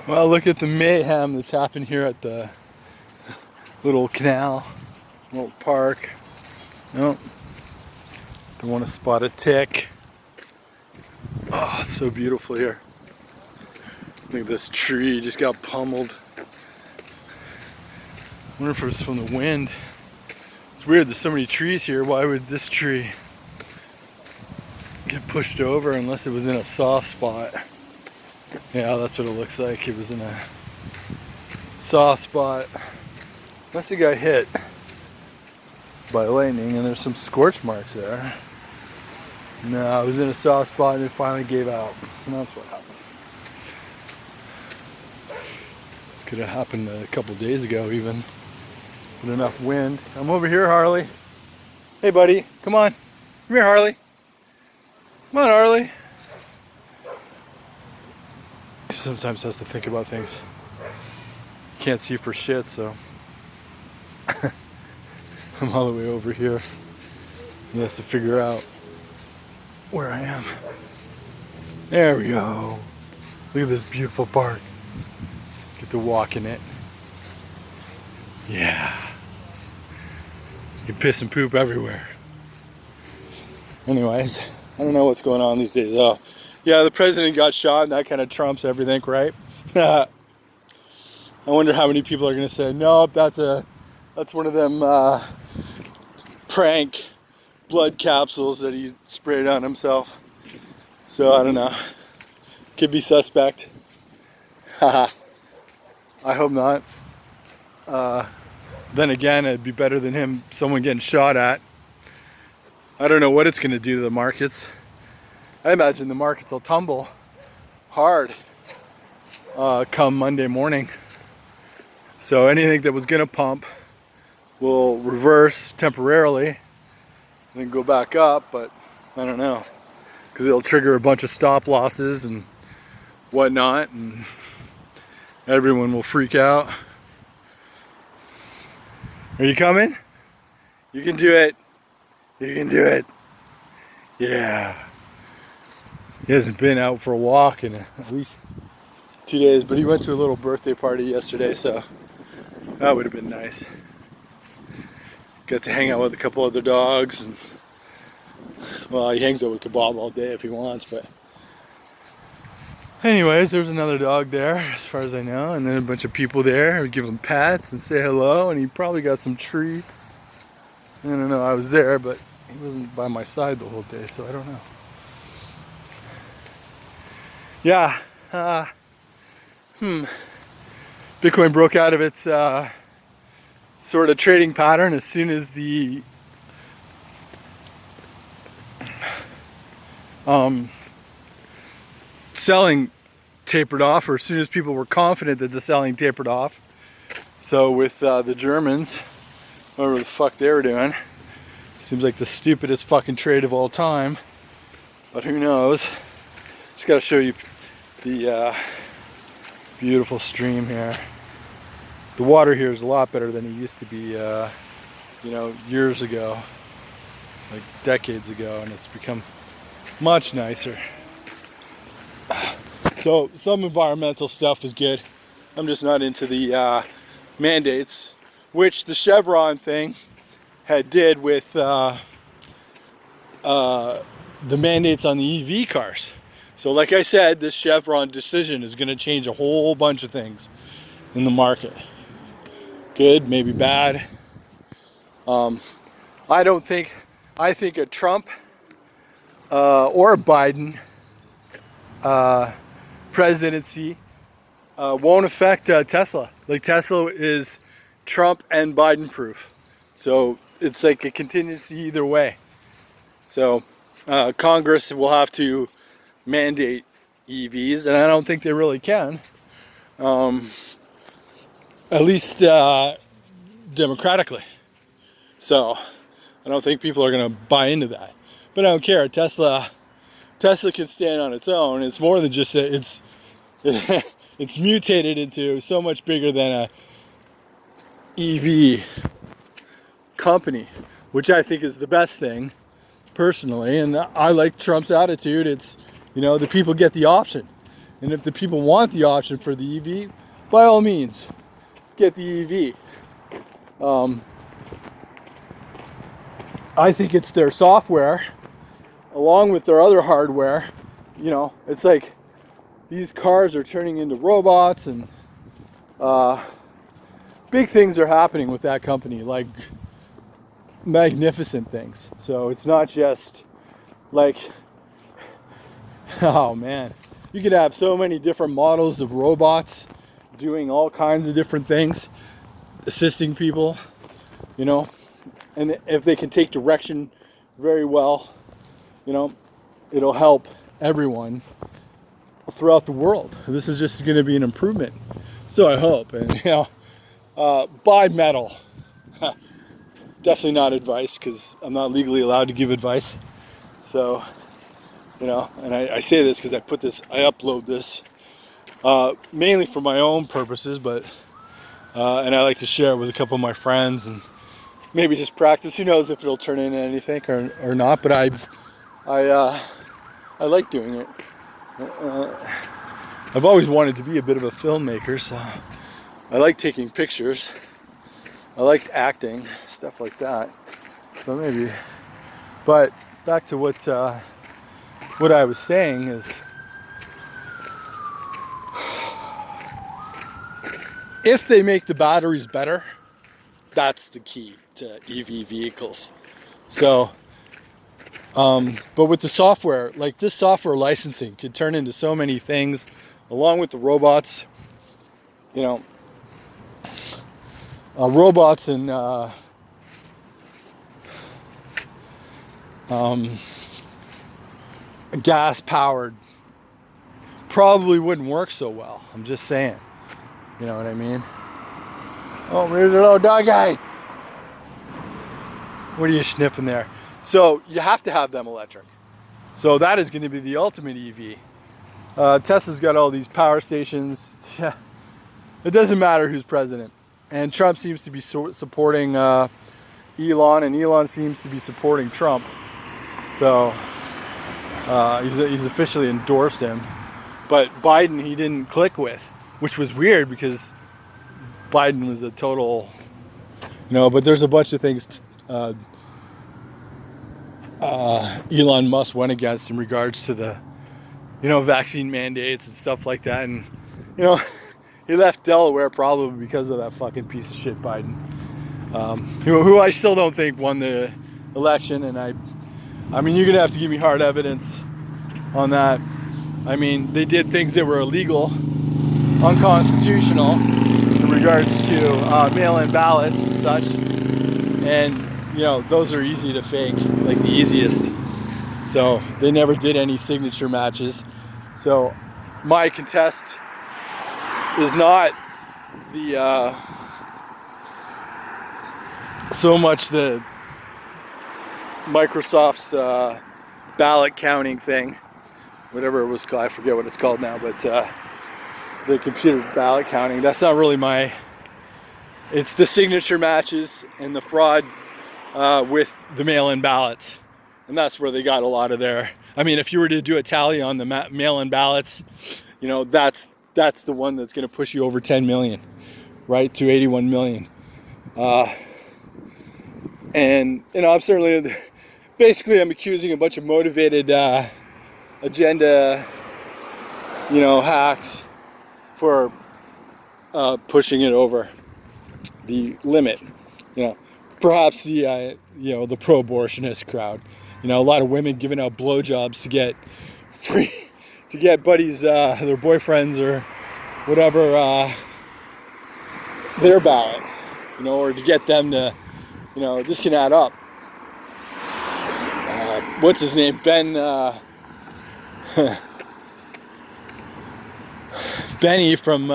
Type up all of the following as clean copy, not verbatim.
Well, look at the mayhem that's happened here at the little canal, little park. Nope. Don't want to spot a tick. Oh, it's so beautiful here. Look at this tree, just got pummeled. I wonder if it's from the wind. It's weird, there's so many trees here. Why would this tree get pushed over unless it was in a soft spot? Yeah, that's what it looks like. It was in a soft spot. Unless it got hit by lightning, and there's some scorch marks there. No, it was in a soft spot and it finally gave out. And that's what happened. This could have happened a couple days ago even. With enough wind. I'm over here, Harley. Hey buddy, come on. Come here, Harley. Come on, Harley. He sometimes has to think about things. Can't see for shit, so I'm all the way over here. He has to figure out where I am. There we go. Look at this beautiful park. Get to walk in it. Yeah. You piss and poop everywhere. Anyways, I don't know what's going on these days. Oh, yeah, the president got shot and that kind of trumps everything, right? I wonder how many people are going to say, nope, that's one of them prank blood capsules that he sprayed on himself. So I don't know. Could be suspect. Haha. I hope not. Then again, it'd be better than someone getting shot at. I don't know what it's going to do to the markets. I imagine the markets will tumble hard come Monday morning. So anything that was going to pump will reverse temporarily and then go back up, but I don't know. Because it'll trigger a bunch of stop losses and whatnot, and everyone will freak out. Are you coming? You can do it. You can do it. Yeah. He hasn't been out for a walk in at least 2 days, but he went to a little birthday party yesterday, so that would have been nice. Got to hang out with a couple other dogs, and well, he hangs out with Kebab all day if he wants, but anyways, there's another dog there as far as I know, and then a bunch of people there who give him pats and say hello, and he probably got some treats. I don't know, I was there, but he wasn't by my side the whole day, so I don't know. Yeah, Bitcoin broke out of its sort of trading pattern as soon as the selling tapered off, or as soon as people were confident that the selling tapered off. So with the Germans, whatever the fuck they were doing, seems like the stupidest fucking trade of all time, but who knows. Just gotta show you the beautiful stream here. The water here is a lot better than it used to be, years ago, like decades ago, and it's become much nicer. So some environmental stuff is good. I'm just not into the mandates, which the Chevron thing did with the mandates on the EV cars. So like I said, this Chevron decision is going to change a whole bunch of things in the market. Good, maybe bad. I think a Trump or a Biden presidency won't affect Tesla. Like, Tesla is Trump and Biden proof. So it's like a contingency either way. So Congress will have to mandate EVs, and I don't think they really can. At least democratically. So I don't think people are going to buy into that. But I don't care. Tesla can stand on its own. It's more than just it's mutated into so much bigger than a EV company, which I think is the best thing personally. And I like Trump's attitude. It's, the people get the option. And if the people want the option for the EV, by all means, get the EV. I think it's their software, along with their other hardware. You know, it's like these cars are turning into robots, and big things are happening with that company, like magnificent things. So it's not just like, oh man, you could have so many different models of robots doing all kinds of different things, assisting people, you know, and if they can take direction very well, you know, it'll help everyone throughout the world. This is just going to be an improvement. So I hope. And, you know, buy metal. Definitely not advice, because I'm not legally allowed to give advice. So, you know, and I say this because I upload this mainly for my own purposes, but and I like to share it with a couple of my friends and maybe just practice. Who knows if it'll turn into anything or not? But I like doing it. I've always wanted to be a bit of a filmmaker, so I like taking pictures. I liked acting, stuff like that. So maybe. But back to what I was saying is, if they make the batteries better, that's the key to EV vehicles. So, but with the software, like this software licensing could turn into so many things, along with the robots, you know, robots and gas powered probably wouldn't work so well. I'm just saying, you know what I mean? Oh, there's a little dog guy. What are you sniffing there? So you have to have them electric. So that is going to be the ultimate EV. Tesla's got all these power stations. It doesn't matter who's president. And Trump seems to be supporting Elon, and Elon seems to be supporting Trump. So he's officially endorsed him. But Biden he didn't click with, which was weird because Biden was a total, you know, but there's a bunch of things Elon Musk went against in regards to the, you know, vaccine mandates and stuff like that. And, you know, he left Delaware probably because of that fucking piece of shit Biden, who I still don't think won the election. And I mean, you're going to have to give me hard evidence on that. I mean, they did things that were illegal, unconstitutional in regards to mail-in ballots and such. And, you know, those are easy to fake, like the easiest. So they never did any signature matches. So my contest is not the so much the Microsoft's ballot counting thing, whatever it was called. I forget what it's called now, but the computer ballot counting. That's not really my. It's the signature matches and the fraud with the mail-in ballots, and that's where they got a lot of their. I mean, if you were to do a tally on the mail-in ballots, you know, that's the one that's going to push you over 10 million, right, to 81 million. And, you know, I'm certainly, basically I'm accusing a bunch of motivated agenda, you know, hacks for pushing it over the limit. You know, perhaps the, you know, the pro-abortionist crowd. You know, a lot of women giving out blowjobs to get free, to get buddies, their boyfriends or whatever, their ballot, you know, or to get them to, you know, this can add up. What's his name? Benny from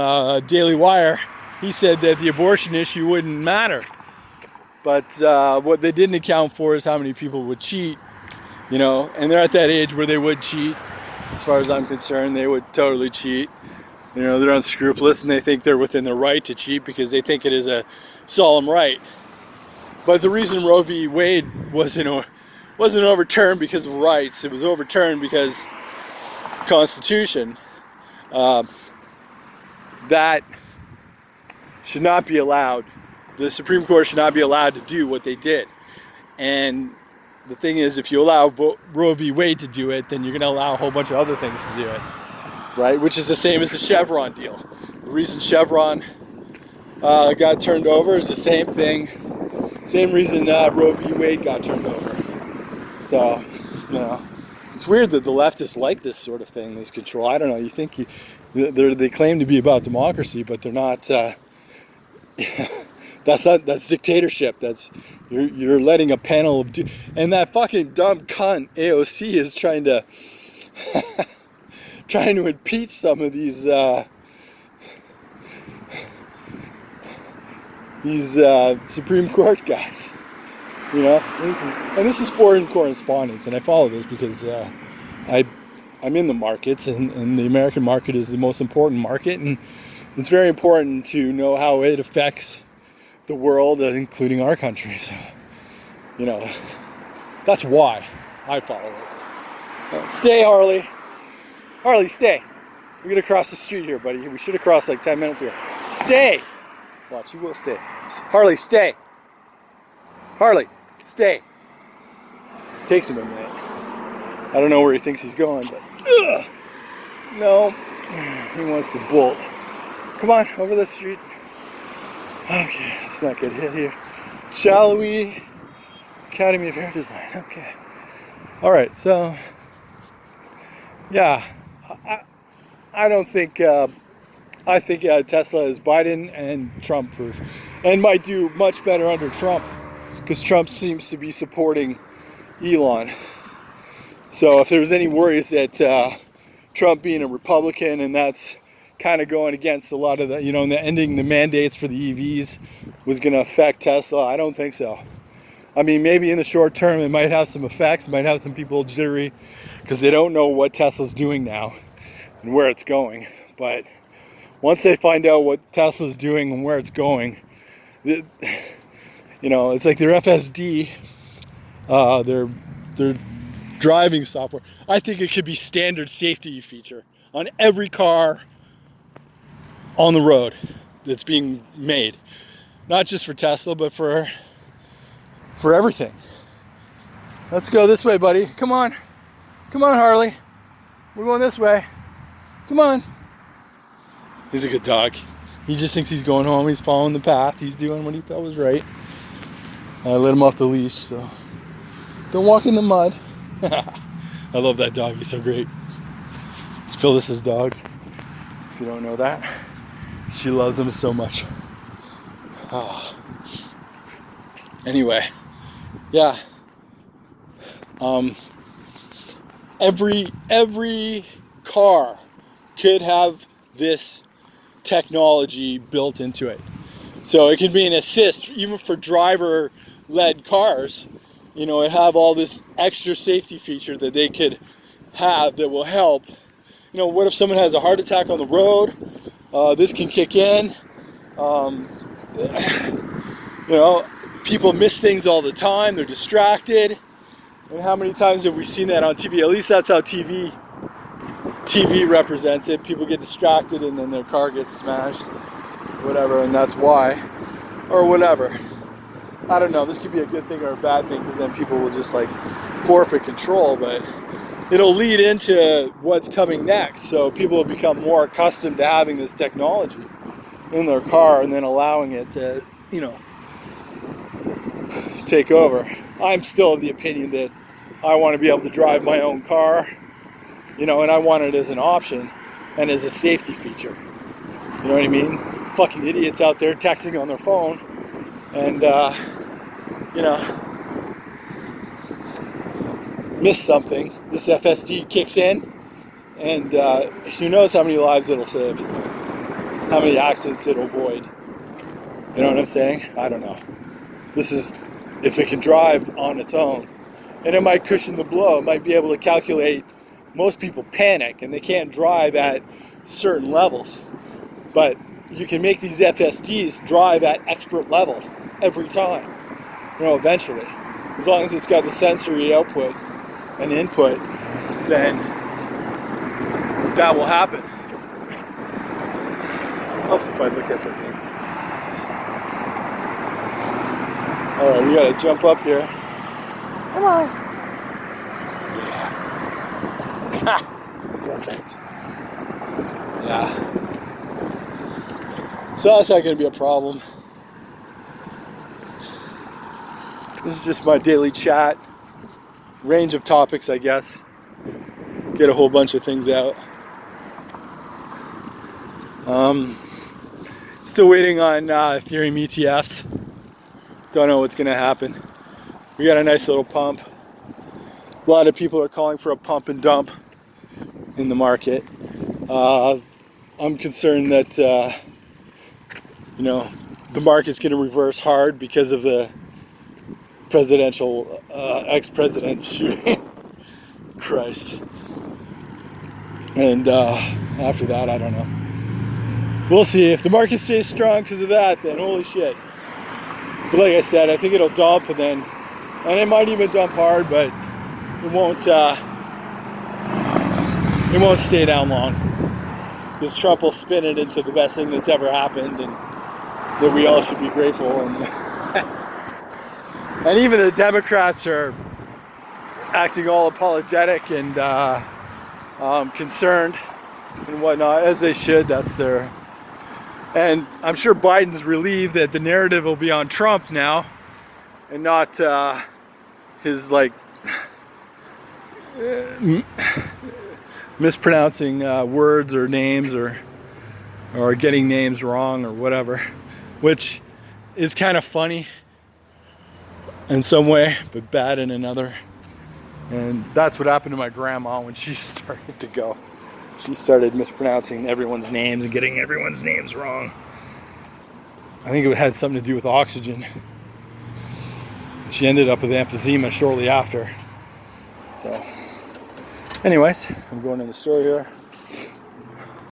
Daily Wire, he said that the abortion issue wouldn't matter. But what they didn't account for is how many people would cheat, you know, and they're at that age where they would cheat. As far as I'm concerned, they would totally cheat. You know, they're unscrupulous and they think they're within their right to cheat because they think it is a solemn right. But the reason Roe v. Wade wasn't overturned because of rights. It was overturned because Constitution. that should not be allowed. The Supreme Court should not be allowed to do what they did. And the thing is, if you allow Roe v. Wade to do it, then you're going to allow a whole bunch of other things to do it, right? Which is the same as the Chevron deal. The reason Chevron got turned over is the same thing, same reason Roe v. Wade got turned over. So, you know, it's weird that the leftists like this sort of thing, this control. I don't know. You think they claim to be about democracy, but they're not. That's dictatorship. You're letting a panel of and that fucking dumb cunt AOC is trying to impeach some of these Supreme Court guys. You know, this is foreign correspondence, and I follow this because I'm in the markets, and the American market is the most important market, and it's very important to know how it affects the world, including our country. So, you know, that's why I follow it. Stay, Harley. Harley, stay. We're gonna cross the street here, buddy. We should have crossed like 10 minutes ago. Stay. Watch, you will stay. Harley, stay. Harley, stay. This takes him a minute. I don't know where he thinks he's going, but no, he wants to bolt. Come on, over the street. Okay, let's not get hit here. Shall we? Academy of Hair Design. Okay. All right. So, yeah, I don't think. I think Tesla is Biden and Trump proof, and might do much better under Trump, because Trump seems to be supporting Elon. So if there's any worries that Trump being a Republican and that's kind of going against a lot of the, you know, and the ending the mandates for the EVs was going to affect Tesla, I don't think so. I mean, maybe in the short term it might have some effects, it might have some people jittery because they don't know what Tesla's doing now and where it's going. But once they find out what Tesla's doing and where it's going, you know, it's like their FSD, their driving software. I think it could be standard safety feature on every car on the road that's being made, not just for Tesla, but for everything. Let's go this way, buddy. Come on, Harley. We're going this way. Come on. He's a good dog. He just thinks he's going home. He's following the path. He's doing what he thought was right. I let him off the leash, so don't walk in the mud. I love that dog. He's so great. It's Phyllis's dog. If you don't know that, she loves him so much. Oh. Anyway, yeah. Every car could have this technology built into it. So it can be an assist, even for driver-led cars. You know, it have all this extra safety feature that they could have that will help. You know, what if someone has a heart attack on the road? This can kick in. You know, people miss things all the time. They're distracted. And how many times have we seen that on TV? At least that's how TV represents it. People get distracted and then their car gets smashed, whatever, and that's why, or whatever. I don't know, this could be a good thing or a bad thing, because then people will just like forfeit control, but it'll lead into what's coming next. So people will become more accustomed to having this technology in their car and then allowing it to, you know, take over. I'm still of the opinion that I want to be able to drive my own car, you know, and I want it as an option and as a safety feature. You know what I mean? Fucking idiots out there texting on their phone and, you know, miss something. This FSD kicks in, and who knows how many lives it'll save, how many accidents it'll avoid. You know what I'm saying? I don't know. This is if it can drive on its own, and it might cushion the blow. It might be able to calculate. Most people panic and they can't drive at certain levels, but you can make these FSDs drive at expert level every time. You know, eventually, as long as it's got the sensory output and input, then that will happen. Helps if I look at the thing. Alright, we gotta jump up here. Come on. Yeah. Ha! Perfect. Yeah. So that's not gonna be a problem. This is just my daily chat. Range of topics, I guess. Get a whole bunch of things out. Still waiting on Ethereum ETFs. Don't know what's gonna happen. We got a nice little pump. A lot of people are calling for a pump and dump in the market. I'm concerned that you know, the market's gonna reverse hard because of the presidential ex-president shooting. Christ. And after that, I don't know. We'll see. If the market stays strong because of that, then holy shit. But like I said, I think it'll dump, and it might even dump hard, but it won't stay down long. Because Trump will spin it into the best thing that's ever happened, and that we all should be grateful. And and even the Democrats are acting all apologetic and concerned and whatnot, as they should. That's their... And I'm sure Biden's relieved that the narrative will be on Trump now and not his, like, mispronouncing words or names or getting names wrong or whatever, which is kind of funny in some way, but bad in another. And that's what happened to my grandma when she started to go. She started mispronouncing everyone's names and getting everyone's names wrong. I think it had something to do with oxygen. She ended up with emphysema shortly after. So, anyways, I'm going in the store here.